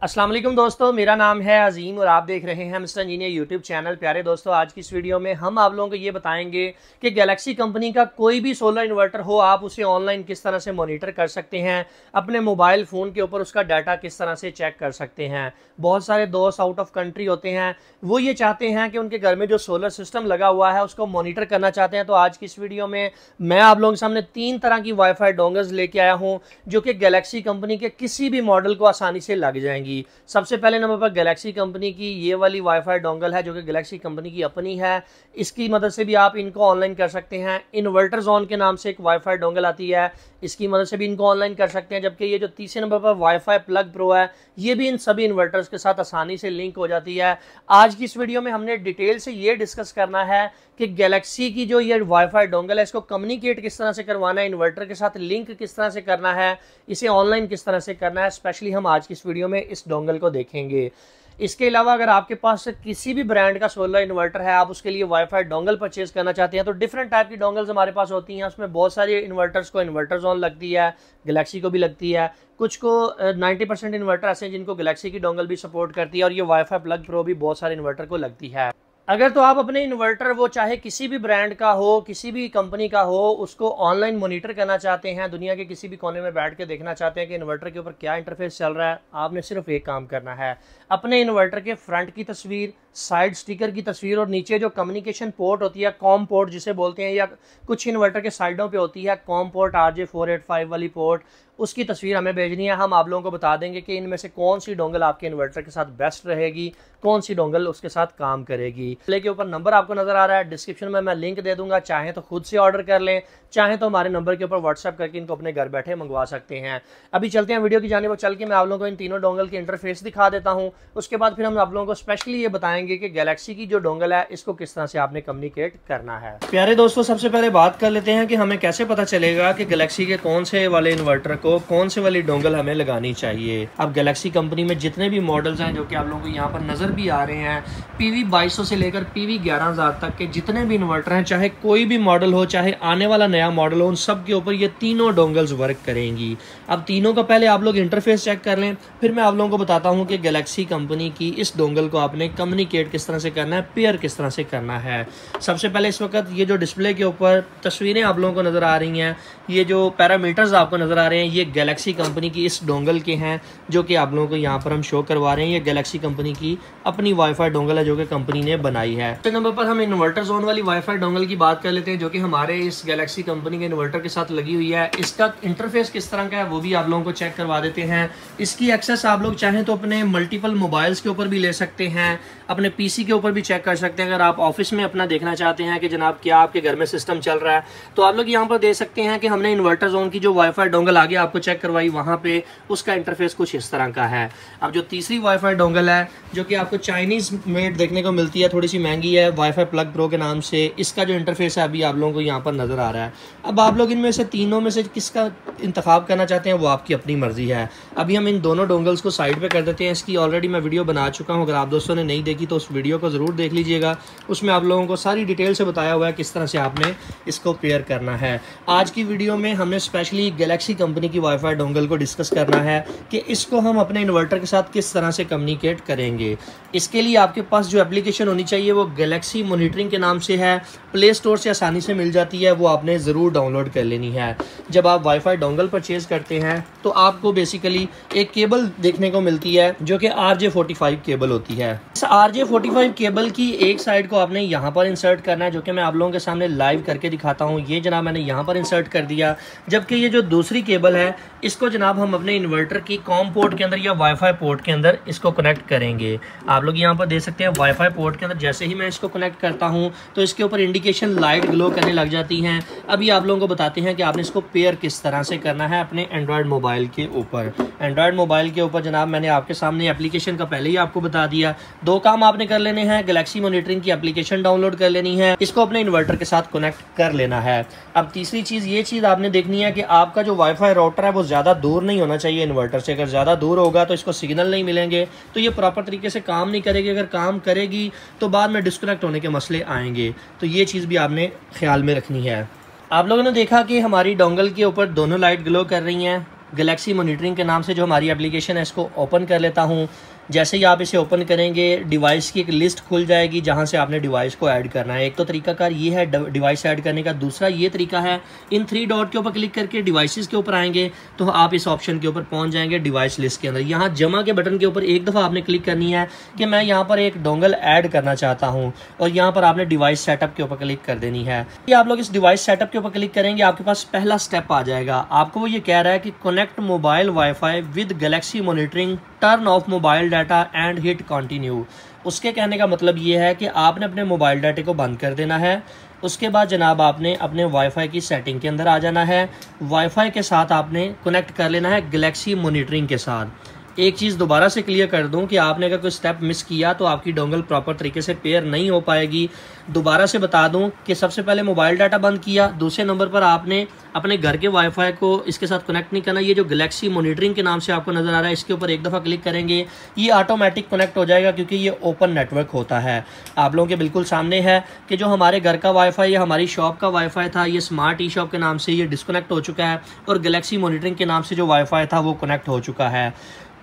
अस्सलाम वालेकुम दोस्तों, मेरा नाम है अजीम और आप देख रहे हैं मिस्टर इंजीनियर यूट्यूब चैनल। प्यारे दोस्तों, आज की इस वीडियो में हम आप लोगों को ये बताएंगे कि गैलेक्सी कंपनी का कोई भी सोलर इन्वर्टर हो, आप उसे ऑनलाइन किस तरह से मॉनिटर कर सकते हैं, अपने मोबाइल फ़ोन के ऊपर उसका डाटा किस तरह से चेक कर सकते हैं। बहुत सारे दोस्त आउट ऑफ कंट्री होते हैं, वो ये चाहते हैं कि उनके घर में जो सोलर सिस्टम लगा हुआ है उसको मॉनिटर करना चाहते हैं। तो आज की इस वीडियो में मैं आप लोगों के सामने 3 तरह की वाईफाई डोंगल्स लेके आया हूँ जो कि गैलेक्सी कंपनी के किसी भी मॉडल को आसानी से लग जाएंगी। सबसे पहले नंबर पर गैलेक्सी कंपनी की ये वाली वाईफाई डोंगल है जो कि गैलेक्सी कंपनी की अपनी है। इसकी मदद से भी आप इनको ऑनलाइन कर सकते हैं। इन्वर्टर जोन के नाम से एक वाईफाई डोंगल आती है, इसकी मदद से भी इनको ऑनलाइन कर सकते हैं। जबकि ये जो तीसरे नंबर पर वाईफाई प्लग प्रो है, ये भी इन सभी इन्वर्टर्स के साथ आसानी से लिंक हो जाती है। आज की इस वीडियो में हमने डिटेल से ये डिस्कस करना है कि गैलेक्सी की जो ये वाईफाई डोंगल है इसको कम्युनिकेट किस तरह से करवाना है, इन्वर्टर के साथ लिंक किस तरह से करना है, इसे ऑनलाइन किस तरह से करना है। स्पेशली हम आज की इस वीडियो में इस डोंगल को देखेंगे। इसके अलावा अगर आपके पास किसी भी ब्रांड का सोलर इन्वर्टर है, आप उसके लिए वाईफाई डोंगल परचेज करना चाहते हैं, तो डिफरेंट टाइप की डोंगल्स हमारे पास होती हैं। उसमें बहुत सारे इन्वर्टर्स को इन्वर्टर जोन लगती है, गैलेक्सी को भी लगती है। कुछ को 90% इन्वर्टर ऐसे हैं जिनको गैलेक्सी की डोंगल भी सपोर्ट करती है, और ये वाईफाई प्लग प्रो भी बहुत सारे इन्वर्टर को लगती है। अगर तो आप अपने इन्वर्टर, वो चाहे किसी भी ब्रांड का हो, किसी भी कंपनी का हो, उसको ऑनलाइन मॉनिटर करना चाहते हैं, दुनिया के किसी भी कोने में बैठ के देखना चाहते हैं कि इन्वर्टर के ऊपर क्या इंटरफेस चल रहा है, आपने सिर्फ एक काम करना है। अपने इन्वर्टर के फ्रंट की तस्वीर, साइड स्टिकर की तस्वीर और नीचे जो कम्युनिकेशन पोर्ट होती है, कॉम पोर्ट जिसे बोलते हैं, या कुछ इन्वर्टर के साइडों पे होती है कॉम पोर्ट, RJ485 वाली पोर्ट, उसकी तस्वीर हमें भेजनी है। हम आप लोगों को बता देंगे कि इनमें से कौन सी डोंगल आपके इन्वर्टर के साथ बेस्ट रहेगी, कौन सी डोंगल उसके साथ काम करेगी। डिस्प्ले के ऊपर नंबर आपको नजर आ रहा है, डिस्क्रिप्शन में मैं लिंक दे दूंगा, चाहे तो खुद से ऑर्डर कर लें, चाहे तो हमारे नंबर के ऊपर व्हाट्सएप करके इनको अपने घर बैठे मंगवा सकते हैं। अभी चलते हैं वीडियो की जानिब, चल के मैं आप लोगों को इन तीनों डोंगल के इंटरफेस दिखा देता हूँ। उसके बाद फिर हम आप लोगों को स्पेशली ये बताएंगे कि गैलेक्सी की जो डोंगल है इसको किस तरह से आपने कम्युनिकेट करना है। प्यारे दोस्तों, सबसे पहले बात कर लेते हैं कि हमें कैसे पता चलेगा कि गैलेक्सी के कौन से वाले इन्वर्टर को कौन से वाली डोंगल हमें लगानी चाहिए। अब गैलेक्सी कंपनी में जितने भी मॉडल्स हैं जो कि आप लोगों को यहाँ पर नजर भी आ रहे हैं, PV 2200 से लेकर PV 11000 तक के जितने भी इन्वर्टर हैं, चाहे कोई भी मॉडल हो, चाहे आने वाला नया मॉडल हो, उन सब के ऊपर ये तीनों डोंगल्स वर्क करेंगी। अब तीनों का पहले आप लोग इंटरफेस चेक कर लें, फिर मैं आप लोगों को बताता हूँ कि गैलेक्सी कंपनी की इस डोंगल को आपने कम्युनिकेट किस तरह से करना है, पेयर किस तरह से करना है। सबसे पहले इस वक्त ये जो डिस्प्ले के ऊपर तस्वीरें आप लोगों को नजर आ रही हैं, ये जो पैरामीटर्स आपको नजर आ रहे हैं, ये गैलेक्सी कंपनी की इस डोंगल के हैं जो कि आप लोगों को यहाँ पर हम शो करवा रहे हैं। ये गैलेक्सी कंपनी की अपनी वाईफाई डोंगल है जो कि कंपनी ने बनाई है। दूसरे नंबर पर हम इन्वर्टर जोन वाली वाईफाई डोंगल की बात कर लेते हैं जो कि हमारे इस गैलेक्सी कंपनी के इन्वर्टर के साथ लगी हुई है। इसका इंटरफेस किस तरह का है वो भी आप लोगों को चेक करवा देते हैं। इसकी एक्सेस आप लोग चाहें तो अपने मल्टीपल मोबाइल्स के ऊपर भी ले सकते हैं, अपने PC के ऊपर भी चेक कर सकते हैं। अगर आप ऑफिस में अपना देखना चाहते हैं कि जनाब क्या आपके घर में सिस्टम चल रहा है, तो आप लोग यहाँ पर देख सकते हैं कि हमने इन्वर्टर जोन की जो वाईफाई डोंगल आगे आपको चेक करवाई, वहाँ पे उसका इंटरफेस कुछ इस तरह का है। अब जो तीसरी वाईफाई डोंगल है जो कि आपको चाइनीज मेड देखने को मिलती है, थोड़ी सी महंगी है, वाईफाई प्लग प्रो के नाम से, इसका जो इंटरफेस है अभी आप लोगों को यहाँ पर नजर आ रहा है। अब आप लोग इनमें से तीनों में से किसका इंतखाब करना चाहते हैं वो आपकी अपनी मर्जी है। अभी हम इन दोनों डोंगल्स को साइड पे कर देते हैं। इसकी ऑलरेडी मैं वीडियो बना चुका हूँ, अगर आप दोस्तों ने नहीं देखी तो उस वीडियो को ज़रूर देख लीजिएगा। उसमें आप लोगों को सारी डिटेल से बताया हुआ है किस तरह से आपने इसको पेयर करना है। आज की वीडियो में हमने स्पेशली गैलेक्सी कंपनी की वाईफाई डोंगल को डिस्कस करना है कि इसको हम अपने इन्वर्टर के साथ किस तरह से कम्युनिकेट करेंगे। इसके लिए आपके पास जो एप्लीकेशन होनी चाहिए वो गैलेक्सी मॉनिटरिंग के नाम से है, प्ले स्टोर से आसानी से मिल जाती है, वो आपने ज़रूर डाउनलोड कर लेनी है। जब आप वाईफाई डोंगल परचेज करते हैं तो आपको बेसिकली एक केबल देखने को मिलती है जो कि RJ45 केबल होती है। इस RJ45 केबल की एक साइड को आपने यहाँ पर इंसर्ट करना है, जो कि मैं आप लोगों के सामने लाइव करके दिखाता हूँ। ये जनाब मैंने यहाँ पर इंसर्ट कर दिया। जबकि ये जो दूसरी केबल है इसको जनाब हम अपने इन्वर्टर की कॉम पोर्ट के अंदर या वाईफाई पोर्ट के अंदर इसको कनेक्ट करेंगे। आप लोग यहाँ पर देख सकते हैं वाईफाई पोर्ट के अंदर जैसे ही मैं इसको कनेक्ट करता हूँ तो इसके ऊपर इंडिकेशन लाइट ग्लो करने लग जाती हैं। अभी आप लोगों को बताते हैं कि आपने इसको पेयर किस तरह से करना है अपने एंड्रॉयड मोबाइल के ऊपर। एंड्रॉयड मोबाइल के ऊपर जनाब मैंने आपके सामने एप्लीकेशन का पहले ही आपको बता दिया। दो काम आपने कर लेने हैं, गैलेक्सी मॉनिटरिंग की एप्लीकेशन डाउनलोड कर लेनी है, इसको अपने इन्वर्टर के साथ कनेक्ट कर लेना है। अब तीसरी चीज़ ये चीज़ आपने देखनी है कि आपका जो वाईफाई राउटर है वो ज़्यादा दूर नहीं होना चाहिए इन्वर्टर से। अगर ज़्यादा दूर होगा तो इसको सिग्नल नहीं मिलेंगे, तो ये प्रॉपर तरीके से काम नहीं करेगी। अगर काम करेगी तो बाद में डिस्कनेक्ट होने के मसले आएंगे, तो ये चीज़ भी आपने ख्याल में रखनी है। आप लोगों ने देखा कि हमारी डोंगल के ऊपर दोनों लाइट ग्लो कर रही हैं, गैलेक्सी मॉनिटरिंग के नाम से जो हमारी एप्लीकेशन है इसको ओपन कर लेता हूँ। जैसे ही आप इसे ओपन करेंगे डिवाइस की एक लिस्ट खुल जाएगी जहां से आपने डिवाइस को ऐड करना है। एक तो तरीकाकार ये है डिवाइस ऐड करने का, दूसरा ये तरीका है इन 3 डॉट के ऊपर क्लिक करके डिवाइसेस के ऊपर आएंगे तो आप इस ऑप्शन के ऊपर पहुंच जाएंगे डिवाइस लिस्ट के अंदर। यहाँ जमा के बटन के ऊपर एक दफ़ा आपने क्लिक करनी है कि मैं यहाँ पर एक डोंगल ऐड करना चाहता हूँ और यहाँ पर आपने डिवाइस सेटअप के ऊपर क्लिक कर देनी है। ये आप लोग इस डिवाइस सेटअप के ऊपर क्लिक करेंगे, आपके पास पहला स्टेप आ जाएगा। आपको वो ये कह रहा है कि connect mobile wifi with Galaxy monitoring, turn off mobile data and hit continue. उसके कहने का मतलब ये है कि आपने अपने मोबाइल डाटे को बंद कर देना है। उसके बाद जनाब आपने अपने वाईफाई की सेटिंग के अंदर आ जाना है। वाईफाई के साथ आपने कनेक्ट कर लेना है गैलेक्सी मॉनिटरिंग के साथ। एक चीज़ दोबारा से क्लियर कर दूं कि आपने अगर कोई स्टेप मिस किया तो आपकी डोंगल प्रॉपर तरीके से पेयर नहीं हो पाएगी। दोबारा से बता दूं कि सबसे पहले मोबाइल डाटा बंद किया, दूसरे नंबर पर आपने अपने घर के वाईफाई को इसके साथ कनेक्ट नहीं करना। ये जो गैलेक्सी मॉनिटरिंग के नाम से आपको नज़र आ रहा है इसके ऊपर एक दफ़ा क्लिक करेंगे, ये ऑटोमेटिक कनेक्ट हो जाएगा क्योंकि ये ओपन नेटवर्क होता है। आप लोगों के बिल्कुल सामने है कि जो हमारे घर का वाईफाई या हमारी शॉप का वाईफाई था ये स्मार्ट ई शॉप के नाम से ये डिस्कनेक्ट हो चुका है और गैलेक्सी मॉनिटरिंग के नाम से जो वाईफाई था वो कनेक्ट हो चुका है।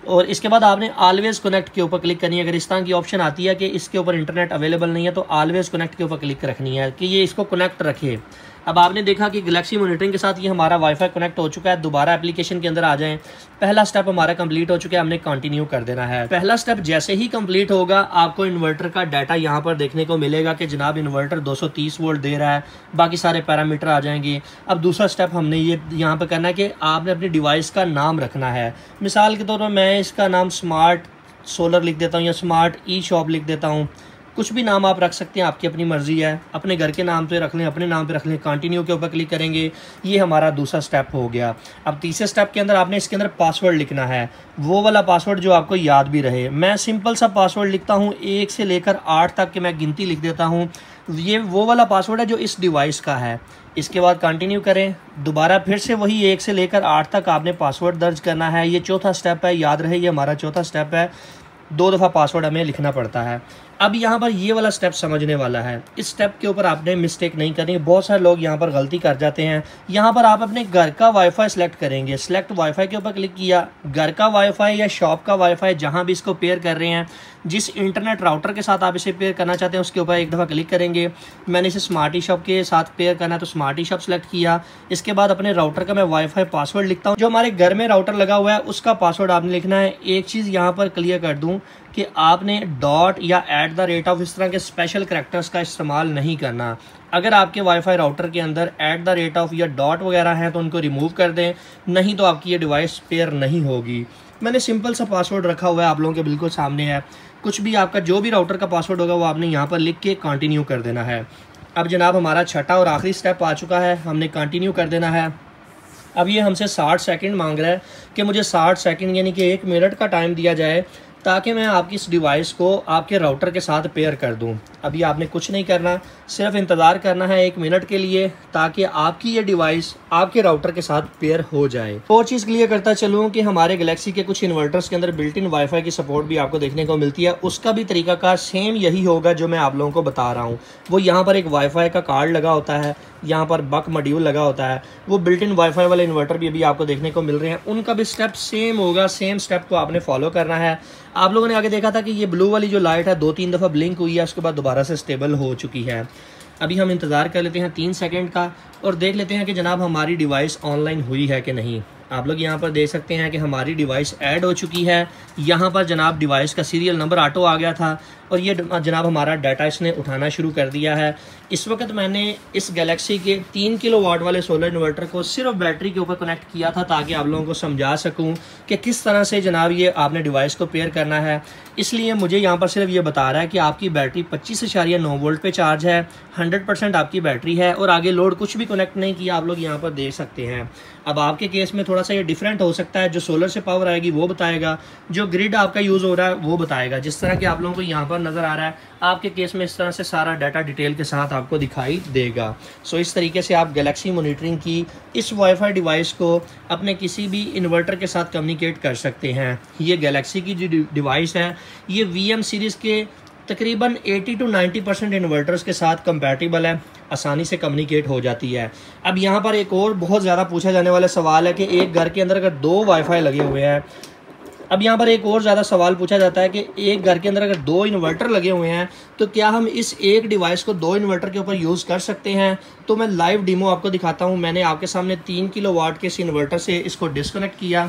और इसके बाद आपने ऑलवेज कनेक्ट के ऊपर क्लिक करनी है। अगर इस तरह की ऑप्शन आती है कि इसके ऊपर इंटरनेट अवेलेबल नहीं है तो ऑलवेज कनेक्ट के ऊपर क्लिक रखनी है कि ये इसको कनेक्ट रखे। अब आपने देखा कि गैलेक्सी मॉनिटरिंग के साथ ये हमारा वाईफाई कनेक्ट हो चुका है। दोबारा एप्लीकेशन के अंदर आ जाएं, पहला स्टेप हमारा कंप्लीट हो चुका है, हमने कंटिन्यू कर देना है। पहला स्टेप जैसे ही कंप्लीट होगा आपको इन्वर्टर का डाटा यहाँ पर देखने को मिलेगा कि जनाब इन्वर्टर 230 वोल्ट दे रहा है, बाकी सारे पैरामीटर आ जाएंगे। अब दूसरा स्टेप हमने ये यहाँ पर करना है कि आपने अपनी डिवाइस का नाम रखना है। मिसाल के तौर पर मैं इसका नाम स्मार्ट सोलर लिख देता हूँ या स्मार्ट ई शॉप लिख देता हूँ। कुछ भी नाम आप रख सकते हैं, आपकी अपनी मर्जी है। अपने घर के नाम पे रख लें, अपने नाम पे रख लें। कंटिन्यू के ऊपर क्लिक करेंगे, ये हमारा दूसरा स्टेप हो गया। अब तीसरे स्टेप के अंदर आपने इसके अंदर पासवर्ड लिखना है, वो वाला पासवर्ड जो आपको याद भी रहे। मैं सिंपल सा पासवर्ड लिखता हूँ 1 से लेकर 8 तक की मैं गिनती लिख देता हूँ। ये वो वाला पासवर्ड है जो इस डिवाइस का है। इसके बाद कंटिन्यू करें, दोबारा फिर से वही 1 से लेकर 8 तक आपने पासवर्ड दर्ज करना है। ये चौथा स्टेप है, याद रहे ये हमारा चौथा स्टेप है। 2 दफ़ा पासवर्ड हमें लिखना पड़ता है। अब यहाँ पर ये वाला स्टेप समझने वाला है, इस स्टेप के ऊपर आपने मिस्टेक नहीं करनी। बहुत सारे लोग यहाँ पर गलती कर जाते हैं। यहाँ पर आप अपने घर का वाईफाई सेलेक्ट करेंगे, सेलेक्ट वाईफाई के ऊपर क्लिक किया, घर का वाईफाई या शॉप का वाईफाई जहाँ भी इसको पेयर कर रहे हैं, जिस इंटरनेट राउटर के साथ आप इसे पेयर करना चाहते हैं उसके ऊपर एक दफ़ा क्लिक करेंगे। मैंने इसे स्मार्ट ई शॉप के साथ पेयर करना है तो स्मार्ट ई शॉप सेलेक्ट किया। इसके बाद अपने राउटर का मैं वाईफाई पासवर्ड लिखता हूँ, जो हमारे घर में राउटर लगा हुआ है उसका पासवर्ड आपने लिखना है। एक चीज़ यहाँ पर क्लियर कर दूँ कि आपने डॉट या @ इस तरह के स्पेशल करैक्टर्स का इस्तेमाल नहीं करना। अगर आपके वाईफाई राउटर के अंदर @ या डॉट वगैरह हैं तो उनको रिमूव कर दें, नहीं तो आपकी ये डिवाइस पेयर नहीं होगी। मैंने सिंपल सा पासवर्ड रखा हुआ है, आप लोगों के बिल्कुल सामने है। कुछ भी आपका जो भी राउटर का पासवर्ड होगा वो आपने यहाँ पर लिख के कंटिन्यू कर देना है। अब जनाब हमारा छठा और आखिरी स्टेप आ चुका है, हमने कंटिन्यू कर देना है। अब ये हमसे 60 सेकंड मांग रहा है कि मुझे 60 सेकंड यानी कि 1 मिनट का टाइम दिया जाए ताकि मैं आपकी इस डिवाइस को आपके राउटर के साथ पेयर कर दूं। अभी आपने कुछ नहीं करना, सिर्फ इंतज़ार करना है 1 मिनट के लिए ताकि आपकी ये डिवाइस आपके राउटर के साथ पेयर हो जाए। और चीज़ क्लियर करता चलूँ कि हमारे गैलेक्सी के कुछ इन्वर्टर्स के अंदर बिल्ट इन वाईफाई की सपोर्ट भी आपको देखने को मिलती है। उसका भी तरीकाकार सेम यही होगा जो मैं आप लोगों को बता रहा हूँ। वो यहाँ पर एक वाईफाई का कार्ड लगा होता है, यहाँ पर बक मॉड्यूल लगा होता है, वो बिल्ट इन वाईफाई वाले इन्वर्टर भी अभी आपको देखने को मिल रहे हैं। उनका भी स्टेप सेम होगा, सेम स्टेप को आपने फॉलो करना है। आप लोगों ने आगे देखा था कि ये ब्लू वाली जो लाइट है 2-3 दफ़ा ब्लिंक हुई है, उसके बाद दोबारा से स्टेबल हो चुकी है। अभी हम इंतज़ार कर लेते हैं 3 सेकंड का और देख लेते हैं कि जनाब हमारी डिवाइस ऑनलाइन हुई है कि नहीं। आप लोग यहाँ पर देख सकते हैं कि हमारी डिवाइस ऐड हो चुकी है। यहाँ पर जनाब डिवाइस का सीरियल नंबर ऑटो आ गया था और ये जनाब हमारा डाटा इसने उठाना शुरू कर दिया है। इस वक्त मैंने इस गैलेक्सी के 3 किलोवाट वाले सोलर इन्वर्टर को सिर्फ बैटरी के ऊपर कनेक्ट किया था ताकि आप लोगों को समझा सकूं कि किस तरह से जनाब ये आपने डिवाइस को पेयर करना है। इसलिए मुझे यहाँ पर सिर्फ ये बता रहा है कि आपकी बैटरी 25.9 वोल्ट पे चार्ज है, 100% आपकी बैटरी है और आगे लोड कुछ भी कनेक्ट नहीं किया, आप लोग यहाँ पर देख सकते हैं। अब आपके केस में थोड़ा सा ये डिफरेंट हो सकता है, जो सोलर से पावर आएगी वो बताएगा, जो ग्रिड आपका यूज़ हो रहा है वो बताएगा। जिस तरह कि आप लोगों को यहाँ पर नज़र आ रहा है आपके केस में इस तरह से सारा डाटा डिटेल के साथ आपको दिखाई देगा। सो इस तरीके से आप गैलेक्सी मॉनिटरिंग की इस वाईफाई डिवाइस को अपने किसी भी इन्वर्टर के साथ कम्युनिकेट कर सकते हैं। ये गैलेक्सी की जो डिवाइस है ये VM सीरीज़ के तकरीबन 80 to 90% इन्वर्टर्स के साथ कंपैटिबल है, आसानी से कम्युनिकेट हो जाती है। अब यहाँ पर एक और बहुत ज़्यादा पूछा जाने वाला सवाल है कि एक घर के अंदर अगर 2 वाईफाई लगे हुए हैं, अब यहाँ पर एक और ज़्यादा सवाल पूछा जाता है कि एक घर के अंदर अगर 2 इन्वर्टर लगे हुए हैं तो क्या हम इस एक डिवाइस को 2 इन्वर्टर के ऊपर यूज़ कर सकते हैं। तो मैं लाइव डेमो आपको दिखाता हूँ। मैंने आपके सामने 3 किलोवाट के इस इन्वर्टर से इसको डिस्कनेक्ट किया।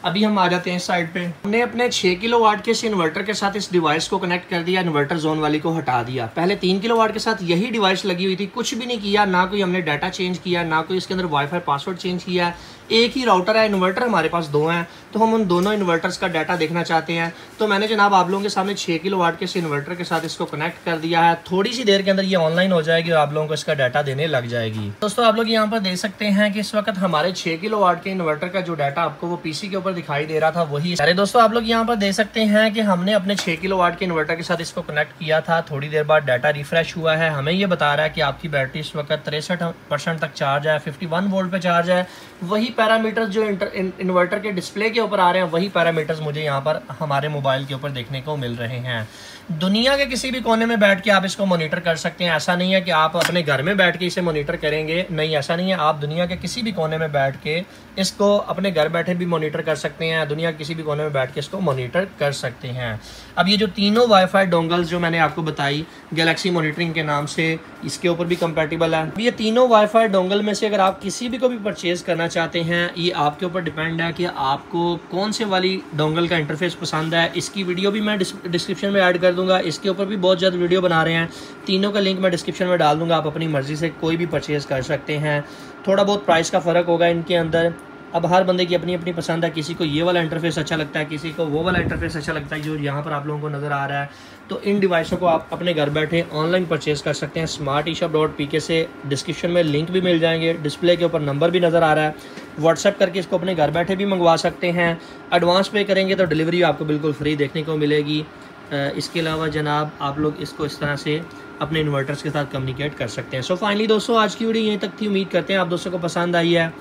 अभी हम आ जाते हैं इस साइड पे। हमने अपने 6 किलोवाट के इस इन्वर्टर के साथ इस डिवाइस को कनेक्ट कर दिया, इन्वर्टर जोन वाली को हटा दिया। पहले 3 किलोवाट के साथ यही डिवाइस लगी हुई थी, कुछ भी नहीं किया, ना कोई हमने डाटा चेंज किया, ना कोई इसके अंदर वाईफाई पासवर्ड चेंज किया। एक ही राउटर है, इन्वर्टर हमारे पास 2 हैं, तो हम उन दोनों इन्वर्टर्स का डाटा देखना चाहते हैं। तो मैंने जनाब आप लोगों के सामने 6 किलोवाट के इस इन्वर्टर के साथ इसको कनेक्ट कर दिया है। थोड़ी सी देर के अंदर ये ऑनलाइन हो जाएगी और आप लोगों को इसका डाटा देने लग जाएगी। दोस्तों आप लोग यहाँ पर देख सकते हैं कि इस वक्त हमारे 6 किलोवाट के इन्वर्टर का जो डाटा आपको वो पीसी के ऊपर दिखाई दे रहा था वही। अरे दोस्तों आप लोग यहाँ पर देख सकते हैं कि हमने अपने 6 किलोवाट के इन्वर्टर के साथ इसको कनेक्ट किया था। थोड़ी देर बाद डाटा रिफ्रेश हुआ है, हमें ये बता रहा है कि आपकी बैटरी इस वक्त 63% तक चार्ज है, 51 वोल्ट पे चार्ज है। वही पैरामीटर्स जो इन्वर्टर के डिस्प्ले के ऊपर आ रहे हैं वही पैरामीटर्स मुझे यहाँ पर हमारे मोबाइल के ऊपर देखने को मिल रहे हैं। दुनिया के किसी भी कोने में बैठ के आप इसको मॉनिटर कर सकते हैं। ऐसा नहीं है कि आप अपने घर में बैठ के इसे मॉनिटर करेंगे, नहीं ऐसा नहीं है। आप दुनिया के किसी भी कोने में बैठ के इसको अपने घर बैठे भी मॉनिटर कर सकते हैं, दुनिया के किसी भी कोने में बैठ के इसको मॉनिटर कर सकते हैं। अब ये जो तीनों वाईफाई डोंगल्स जो मैंने आपको बताई गैलेक्सी मॉनिटरिंग के नाम से, इसके ऊपर भी कंपैटिबल है। ये तीनों वाईफाई डोंगल में से अगर आप किसी भी को भी परचेज करना चाहते हैं, ये आपके ऊपर डिपेंड है कि आपको कौन से वाली डोंगल का इंटरफेस पसंद है। इसकी वीडियो भी मैं डिस्क्रिप्शन में ऐड कर दूंगा, इसके ऊपर भी बहुत ज़्यादा वीडियो बना रहे हैं, तीनों का लिंक मैं डिस्क्रिप्शन में डाल दूंगा। आप अपनी मर्जी से कोई भी परचेज़ कर सकते हैं। थोड़ा बहुत प्राइस का फ़र्क होगा इनके अंदर। अब हर बंदे की अपनी अपनी पसंद है, किसी को ये वाला इंटरफेस अच्छा लगता है, किसी को वो वाला इंटरफेस अच्छा लगता है जो यहाँ पर आप लोगों को नज़र आ रहा है। तो इन डिवाइसों को आप अपने घर बैठे ऑनलाइन परचेज़ कर सकते हैं। smarteshop.pk से डिस्क्रिप्शन में लिंक भी मिल जाएंगे, डिस्प्ले के ऊपर नंबर भी नज़र आ रहा है। व्हाट्सएप करके इसको अपने घर बैठे भी मंगवा सकते हैं। एडवांस पे करेंगे तो डिलीवरी आपको बिल्कुल फ्री देखने को मिलेगी। इसके अलावा जनाब आप लोग इसको इस तरह से अपने इन्वर्टर्स के साथ कम्युनिकेट कर सकते हैं। सो फाइनली दोस्तों आज की वीडियो यहीं तक थी। उम्मीद करते हैं आप दोस्तों को पसंद आई है।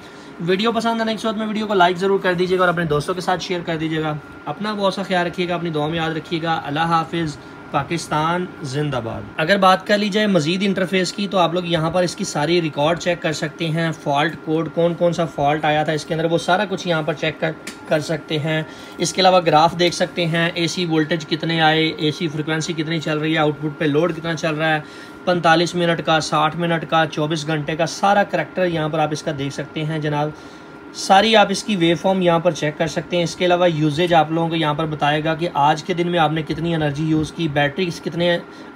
वीडियो पसंद आने के बाद में वीडियो को लाइक ज़रूर कर दीजिएगा और अपने दोस्तों के साथ शेयर कर दीजिएगा। अपना बहुत सा ख्याल रखिएगा, अपनी दुआ में याद रखिएगा। अल्लाह हाफिज़, पाकिस्तान जिंदाबाद। अगर बात कर ली जाए मज़ीद इंटरफेस की तो आप लोग यहाँ पर इसकी सारी रिकॉर्ड चेक कर सकते हैं। फॉल्ट कोड कौन कौन सा फॉल्ट आया था इसके अंदर वो सारा कुछ यहाँ पर चेक कर सकते हैं। इसके अलावा ग्राफ देख सकते हैं, एसी वोल्टेज कितने आए, एसी फ्रिक्वेंसी कितनी चल रही है, आउटपुट पे लोड कितना चल रहा है, 45 मिनट का, 60 मिनट का, 24 घंटे का, सारा करैक्टर यहाँ पर आप इसका देख सकते हैं जनाब। सारी आप इसकी वेव फॉर्म यहाँ पर चेक कर सकते हैं। इसके अलावा यूजेज आप लोगों को यहाँ पर बताएगा कि आज के दिन में आपने कितनी एनर्जी यूज़ की, बैटरी कितने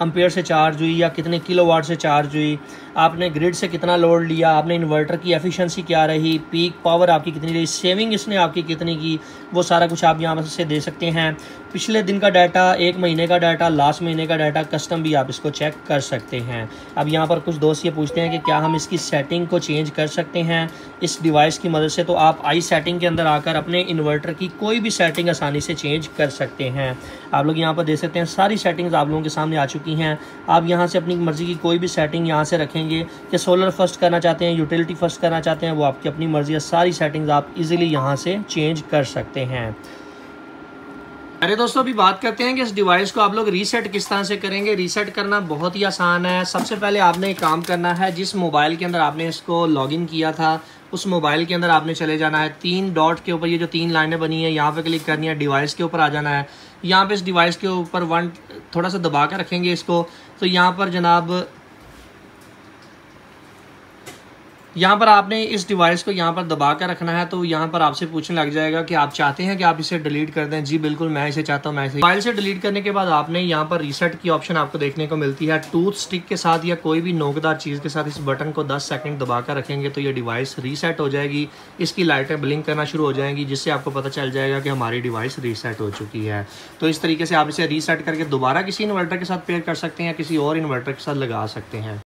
एम्पेयर से चार्ज हुई या कितने किलोवाट से चार्ज हुई, आपने ग्रिड से कितना लोड लिया, आपने इन्वर्टर की एफिशिएंसी क्या रही, पीक पावर आपकी कितनी रही, सेविंग इसने आपकी कितनी की, वो सारा कुछ आप यहाँ से दे सकते हैं। पिछले दिन का डाटा, 1 महीने का डाटा, लास्ट महीने का डाटा, कस्टम भी आप इसको चेक कर सकते हैं। अब यहाँ पर कुछ दोस्त ये पूछते हैं कि क्या हम इसकी सेटिंग को चेंज कर सकते हैं इस डिवाइस की मदद से। तो आप आई सेटिंग के अंदर आकर अपने इन्वर्टर की कोई भी सेटिंग आसानी से चेंज कर सकते हैं। आप लोग यहाँ पर देख सकते हैं सारी सेटिंग्स आप लोगों के सामने आ चुकी हैं। आप यहाँ से अपनी मर्ज़ी की कोई भी सेटिंग यहाँ से रखेंगे कि सोलर फर्स्ट करना चाहते हैं, यूटिलिटी फर्स्ट करना चाहते हैं, वो आपकी अपनी मर्ज़ी है। सारी सेटिंग्स आप इजीली यहाँ से चेंज कर सकते हैं। अरे दोस्तों अभी बात करते हैं कि इस डिवाइस को आप लोग रीसेट किस तरह से करेंगे। रीसेट करना बहुत ही आसान है। सबसे पहले आपने एक काम करना है, जिस मोबाइल के अंदर आपने इसको लॉगिन किया था उस मोबाइल के अंदर आपने चले जाना है। 3 डॉट के ऊपर ये जो 3 लाइनें बनी है यहाँ पे क्लिक करनी है, डिवाइस के ऊपर आ जाना है। यहाँ पे इस डिवाइस के ऊपर थोड़ा सा दबा कर रखेंगे इसको, तो यहाँ पर जनाब यहाँ पर आपने इस डिवाइस को यहाँ पर दबा कर रखना है। तो यहाँ पर आपसे पूछने लग जाएगा कि आप चाहते हैं कि आप इसे डिलीट कर दें। जी बिल्कुल, मैं इसे चाहता हूँ। मैं इसे फाइल से डिलीट करने के बाद आपने यहाँ पर रीसेट की ऑप्शन आपको देखने को मिलती है। टूथ स्टिक के साथ या कोई भी नोकदार चीज़ के साथ इस बटन को 10 सेकंड दबा कर रखेंगे तो ये डिवाइस रीसेट हो जाएगी। इसकी लाइटें ब्लिंक करना शुरू हो जाएंगी, जिससे आपको पता चल जाएगा कि हमारी डिवाइस रीसेट हो चुकी है। तो इस तरीके से आप इसे रीसेट करके दोबारा किसी इन्वर्टर के साथ पेयर कर सकते हैं, किसी और इन्वर्टर के साथ लगा सकते हैं।